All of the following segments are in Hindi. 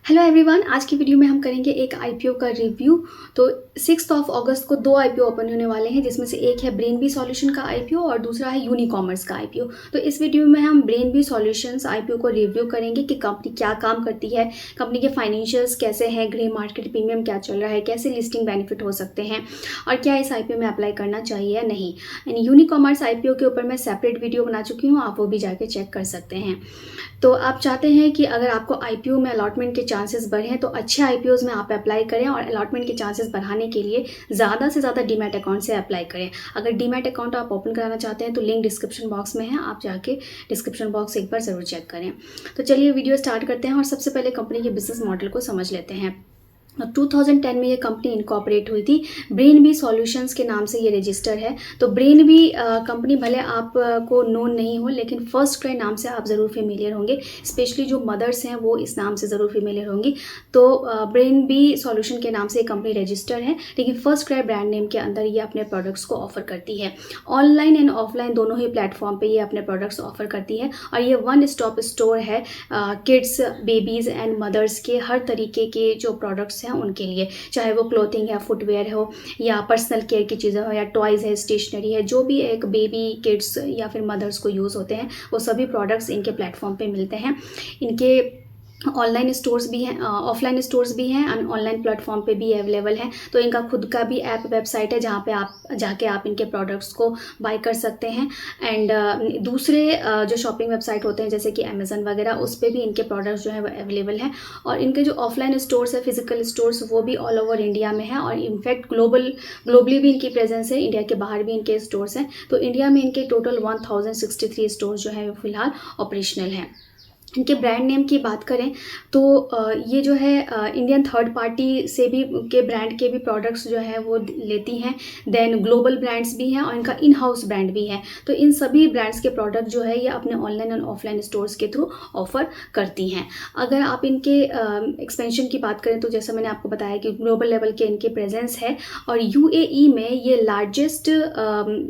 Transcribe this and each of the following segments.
हेलो एवरीवन, आज की वीडियो में हम करेंगे एक आईपीओ का रिव्यू। तो 6 अगस्त को 2 आईपीओ ओपन होने वाले हैं, जिसमें से एक है ब्रेनबी सॉल्यूशन का आईपीओ और दूसरा है यूनिकॉमर्स का आईपीओ। तो इस वीडियो में हम ब्रेनबी सॉल्यूशंस आईपीओ को रिव्यू करेंगे कि कंपनी क्या काम करती है, कंपनी के फाइनेंशियल्स कैसे हैं, ग्रे मार्केट प्रीमियम क्या चल रहा है, कैसे लिस्टिंग बेनिफिट हो सकते हैं और क्या इस आईपीओ में अप्लाई करना चाहिए या नहीं। एंड यूनिकॉमर्स आईपीओ के ऊपर मैं सेपरेट वीडियो बना चुकी हूँ, आप वो भी जाके चेक कर सकते हैं। तो आप चाहते हैं कि अगर आपको आईपीओ में अलॉटमेंट के चांसेस बढ़ें तो अच्छे आईपीओज में आप अप्लाई करें, और अलॉटमेंट के चांसेस बढ़ाने के लिए ज़्यादा से ज़्यादा डीमैट अकाउंट से अप्लाई करें। अगर डीमैट अकाउंट आप ओपन कराना चाहते हैं तो लिंक डिस्क्रिप्शन बॉक्स में है, आप जाके डिस्क्रिप्शन बॉक्स एक बार ज़रूर चेक करें। तो चलिए वीडियो स्टार्ट करते हैं और सबसे पहले कंपनी के बिजनेस मॉडल को समझ लेते हैं। 2010 में ये कंपनी इनकॉर्पोरेट हुई थी। ब्रेनबी सॉल्यूशंस के नाम से ये रजिस्टर है। तो ब्रेनबी कंपनी भले आप को नोन नहीं हो, लेकिन फर्स्ट क्राई नाम से आप ज़रूर फेमिलियर होंगे। स्पेशली जो मदर्स हैं वो इस नाम से ज़रूर फेमिलियर होंगी। तो ब्रेनबी सॉल्यूशन के नाम से ये कंपनी रजिस्टर है, लेकिन फर्स्ट क्राई ब्रांड नेम के अंदर ये अपने प्रोडक्ट्स को ऑफर करती है। ऑनलाइन एंड ऑफलाइन दोनों ही प्लेटफॉर्म पर ये अपने प्रोडक्ट्स ऑफर करती है, और ये वन स्टॉप स्टोर है किड्स, बेबीज़ एंड मदर्स के हर तरीके के जो प्रोडक्ट्स हैं उनके लिए, चाहे वो क्लोथिंग है, फुटवेयर हो, या पर्सनल केयर की चीज़ें हो, या टॉयज़ है, स्टेशनरी है, जो भी एक बेबी, किड्स या फिर मदर्स को यूज़ होते हैं वो सभी प्रोडक्ट्स इनके प्लेटफॉर्म पे मिलते हैं। इनके ऑनलाइन स्टोर्स भी हैं, ऑफलाइन स्टोर्स भी हैं, एंड ऑनलाइन प्लेटफॉर्म पे भी अवेलेबल हैं। तो इनका खुद का भी ऐप वेबसाइट है जहाँ पे आप जाके आप इनके प्रोडक्ट्स को बाय कर सकते हैं। एंड दूसरे जो शॉपिंग वेबसाइट होते हैं जैसे कि अमेजन वगैरह, उस पर भी इनके प्रोडक्ट्स जो है वो अवेलेबल हैं। और इनके जो ऑफलाइन स्टोर्स है, फिजिकल स्टोर्स, वो भी ऑल ओवर इंडिया में है, और इनफैक्ट ग्लोबली भी इनकी प्रेजेंस है, इंडिया के बाहर भी इनके स्टोर्स हैं। तो इंडिया में इनके टोटल 1063 स्टोर्स जो है वो फिलहाल ऑपरेशनल हैं। इनके ब्रांड नेम की बात करें तो ये जो है इंडियन थर्ड पार्टी से भी के ब्रांड के भी प्रोडक्ट्स जो है वो लेती हैं। देन ग्लोबल ब्रांड्स भी हैं और इनका इन हाउस ब्रांड भी है। तो इन सभी ब्रांड्स के प्रोडक्ट जो है ये अपने ऑनलाइन और ऑफलाइन स्टोर्स के थ्रू ऑफर करती हैं। अगर आप इनके एक्सपेंशन की बात करें तो जैसा मैंने आपको बताया कि ग्लोबल लेवल के इनके प्रेजेंस है, और यूएई में ये लार्जेस्ट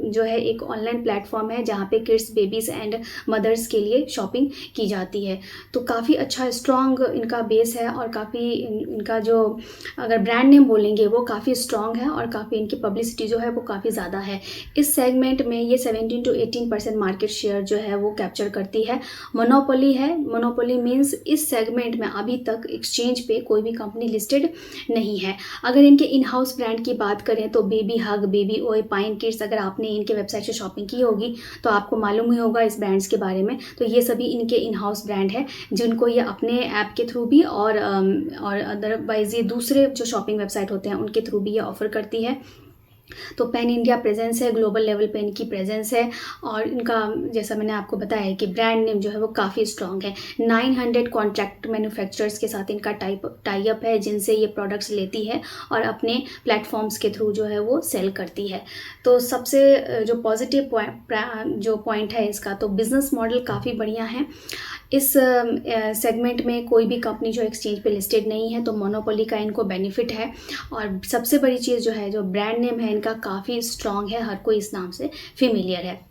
जो है एक ऑनलाइन प्लेटफॉर्म है जहाँ पे किड्स, बेबीज़ एंड मदर्स के लिए शॉपिंग की जाती है। तो काफ़ी अच्छा स्ट्रॉन्ग इनका बेस है, और काफ़ी इनका जो अगर ब्रांड नेम बोलेंगे वो काफ़ी स्ट्रॉन्ग है, और काफ़ी इनकी पब्लिसिटी जो है वो काफ़ी ज़्यादा है। इस सेगमेंट में ये 17 to 18% मार्केट शेयर जो है वो कैप्चर करती है। मोनोपोली है। मोनोपोली मीन्स इस सेगमेंट में अभी तक एक्सचेंज पे कोई भी कंपनी लिस्टेड नहीं है। अगर इनके इन हाउस ब्रांड की बात करें तो बेबी हग, बेबी ओए, पाइन किड्स, अगर आपने इनके वेबसाइट से शॉपिंग की होगी तो आपको मालूम ही होगा इस ब्रांड्स के बारे में। तो ये सभी इनके इन हाउस ब्रांड है जिनको ये अपने ऐप के थ्रू भी और अदरवाइज ये दूसरे जो शॉपिंग वेबसाइट होते हैं उनके थ्रू भी ये ऑफर करती है। तो पैन इंडिया प्रेजेंस है, ग्लोबल लेवल पे इनकी प्रेजेंस है, और इनका जैसा मैंने आपको बताया कि ब्रांड नेम जो है वो काफ़ी स्ट्रॉन्ग है। 900 कॉन्ट्रैक्ट मैन्युफैक्चरर्स के साथ इनका टाई अप है, जिनसे ये प्रोडक्ट्स लेती है और अपने प्लेटफॉर्म्स के थ्रू जो है वो सेल करती है। तो सबसे जो पॉजिटिव जो पॉइंट है इसका, तो बिज़नेस मॉडल काफ़ी बढ़िया है। इस सेगमेंट में कोई भी कंपनी जो एक्सचेंज पे लिस्टेड नहीं है, तो मोनोपोली का इनको बेनिफिट है। और सबसे बड़ी चीज़ जो है, जो ब्रांड नेम है इनका काफ़ी स्ट्रॉन्ग है, हर कोई इस नाम से फेमिलियर है।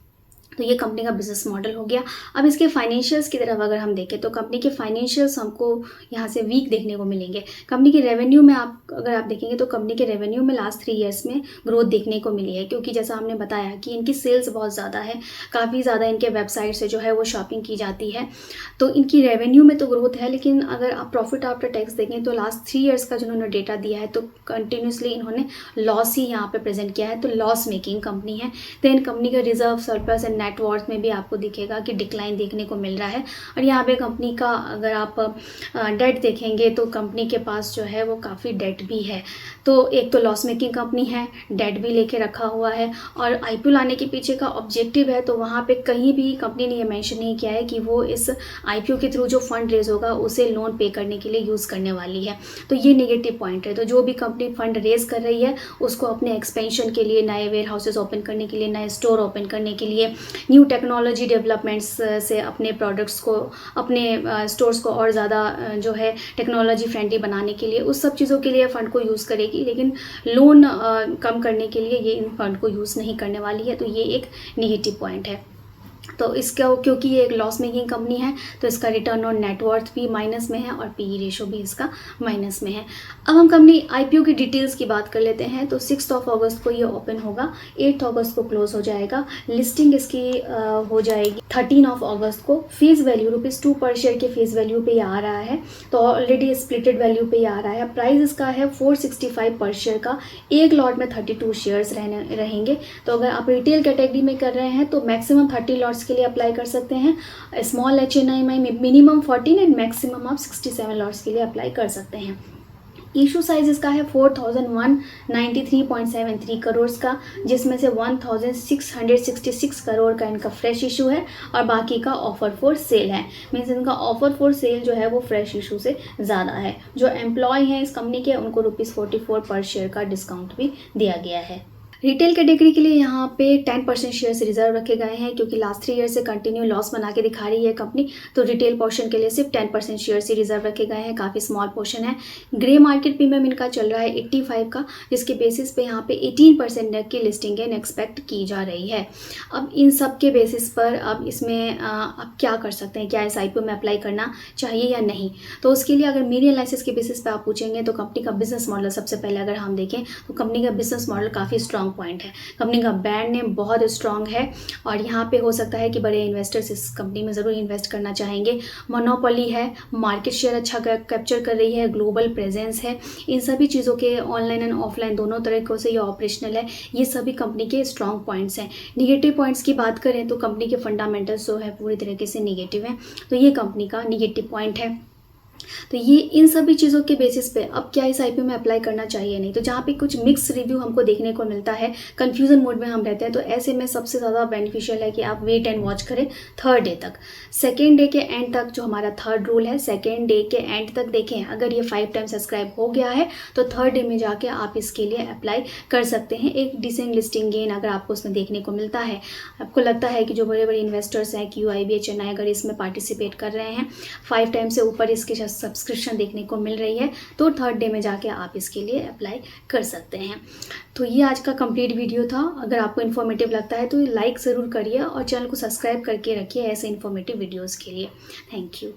तो ये कंपनी का बिजनेस मॉडल हो गया। अब इसके फाइनेंशियल्स की तरफ अगर हम देखें तो कंपनी के फाइनेंशियल्स हमको यहाँ से वीक देखने को मिलेंगे। कंपनी के रेवेन्यू में अगर आप देखेंगे तो कंपनी के रेवेन्यू में लास्ट 3 ईयर्स में ग्रोथ देखने को मिली है, क्योंकि जैसा हमने बताया कि इनकी सेल्स बहुत ज़्यादा है, काफ़ी ज़्यादा इनके वेबसाइट से जो है वो शॉपिंग की जाती है। तो इनकी रेवेन्यू में तो ग्रोथ है, लेकिन अगर आप प्रॉफिट आफ्टर टैक्स देखें तो लास्ट 3 ईयर्स का जिन्होंने डेटा दिया है तो कंटिन्यूसली इन्होंने लॉस ही यहाँ पर प्रेजेंट किया है। तो लॉस मेकिंग कंपनी है। देन कंपनी का रिजर्व, सरप्लस एंड नेटवर्थ में भी आपको दिखेगा कि डिक्लाइन देखने को मिल रहा है। और यहाँ पे कंपनी का अगर आप डेट देखेंगे तो कंपनी के पास जो है वो काफ़ी डेट भी है। तो एक तो लॉस मेकिंग कंपनी है, डेट भी लेके रखा हुआ है, और आईपीओ लाने के पीछे का ऑब्जेक्टिव है तो वहाँ पे कहीं भी कंपनी ने ये मेंशन नहीं किया है कि वो इस आईपीओ के थ्रू जो फंड रेज होगा उसे लोन पे करने के लिए यूज़ करने वाली है। तो ये नेगेटिव पॉइंट है। तो जो भी कंपनी फंड रेज कर रही है उसको अपने एक्सपेंशन के लिए, नए वेयर हाउसेज ओपन करने के लिए, नए स्टोर ओपन करने के लिए, न्यू टेक्नोलॉजी डेवलपमेंट्स से अपने प्रोडक्ट्स को, अपने स्टोर्स को और ज़्यादा जो है टेक्नोलॉजी फ्रेंडली बनाने के लिए, उस सब चीज़ों के लिए फ़ंड को यूज़ करेगी। लेकिन लोन कम करने के लिए ये इन फंड को यूज़ नहीं करने वाली है। तो ये एक नेगेटिव पॉइंट है। तो इसका क्योंकि ये एक लॉस मेकिंग कंपनी है तो इसका रिटर्न ऑन नेटवर्थ भी माइनस में है और पीई रेशो भी इसका माइनस में है। अब हम कंपनी आईपीओ की डिटेल्स की बात कर लेते हैं। तो 6 अगस्त को ये ओपन होगा, 8 अगस्त को क्लोज हो जाएगा। लिस्टिंग इसकी हो जाएगी 13 अगस्त को। फेस वैल्यू ₹2 पर शेयर के फेस वैल्यू पे आ रहा है, तो ऑलरेडी स्प्लिटेड वैल्यू पे आ रहा है। प्राइस इसका है 465 पर शेयर का। एक लॉट में 32 शेयर्स रहेंगे। तो अगर आप रिटेल कैटेगरी में कर रहे हैं तो मैक्सिमम 30 लॉट्स के लिए अप्लाई कर सकते हैं। स्मॉल HNI में मिनिमम 14 एंड मैक्सिमम आप 67 लॉट्स के लिए अप्लाई कर सकते हैं। इशू साइज इसका है 4193.73 करोड़ का, जिसमें से 1666 करोड़ का इनका फ्रेश इशू है और बाकी का ऑफर फॉर सेल है। मीन्स इनका ऑफर फॉर सेल जो है वो फ्रेश इशू से ज़्यादा है। जो एम्प्लॉय हैं इस कंपनी के उनको ₹44 पर शेयर का डिस्काउंट भी दिया गया है। रिटेल कैटेगरी के लिए यहाँ पे 10% शेयर्स रिजर्व रखे गए हैं, क्योंकि लास्ट 3 ईयर से कंटिन्यू लॉस बना के दिखा रही है कंपनी। तो रिटेल पोर्शन के लिए सिर्फ 10% शेयर्स ही रिजर्व रखे गए हैं, काफ़ी स्मॉल पोर्शन है। ग्रे मार्केट प्रीमियम इनका चल रहा है 85 का, जिसके बेसिस पे यहाँ पे 18% नेट की लिस्टिंग गेन एक्सपेक्ट की जा रही है। अब इन सब के बेसिस पर अब इसमें आप क्या कर सकते हैं, क्या इस IPO में अप्लाई करना चाहिए या नहीं। तो उसके लिए अगर मेरी एनालिसिस के बेसिस पे आप पूछेंगे तो कंपनी का बिजनेस मॉडल सबसे पहले अगर हम देखें तो कंपनी का बिजनेस मॉडल काफ़ी स्ट्रॉन्ग पॉइंट है। कंपनी का ब्रांड नेम बहुत स्ट्रॉन्ग है और यहाँ पे हो सकता है कि बड़े इन्वेस्टर्स इस कंपनी में ज़रूर इन्वेस्ट करना चाहेंगे। मोनोपोली है, मार्केट शेयर अच्छा कैप्चर कर रही है, ग्लोबल प्रेजेंस है। इन सभी चीज़ों के ऑनलाइन एंड ऑफलाइन दोनों तरीक़ों से ये ऑपरेशनल है। ये सभी कंपनी के स्ट्रॉन्ग पॉइंट्स हैं। निगेटिव पॉइंट्स की बात करें तो कंपनी के फंडामेंटल्स जो है पूरी तरीके से निगेटिव हैं, तो ये कंपनी का निगेटिव पॉइंट है। तो ये इन सभी चीज़ों के बेसिस पे अब क्या इस IPO में अप्लाई करना चाहिए नहीं, तो जहाँ पे कुछ मिक्स रिव्यू हमको देखने को मिलता है, कन्फ्यूज़न मोड में हम रहते हैं, तो ऐसे में सबसे ज़्यादा बेनिफिशियल है कि आप वेट एंड वॉच करें 3rd डे तक। 2nd डे के एंड तक जो हमारा 3rd रूल है, 2nd डे के एंड तक देखें। अगर ये 5 टाइम सब्सक्राइब हो गया है तो 3rd डे में जाके आप इसके लिए अप्लाई कर सकते हैं। एक डिसेंट लिस्टिंग गेन अगर आपको उसमें देखने को मिलता है, आपको लगता है कि जो बड़े बड़े इन्वेस्टर्स हैं QIB HNI अगर इसमें पार्टिसिपेट कर रहे हैं, 5 टाइम से ऊपर इसके सब्सक्रिप्शन देखने को मिल रही है, तो 3rd डे में जाके आप इसके लिए अप्लाई कर सकते हैं। तो ये आज का कंप्लीट वीडियो था। अगर आपको इन्फॉर्मेटिव लगता है तो लाइक ज़रूर करिए और चैनल को सब्सक्राइब करके रखिए ऐसे इन्फॉर्मेटिव वीडियोस के लिए। Thank you.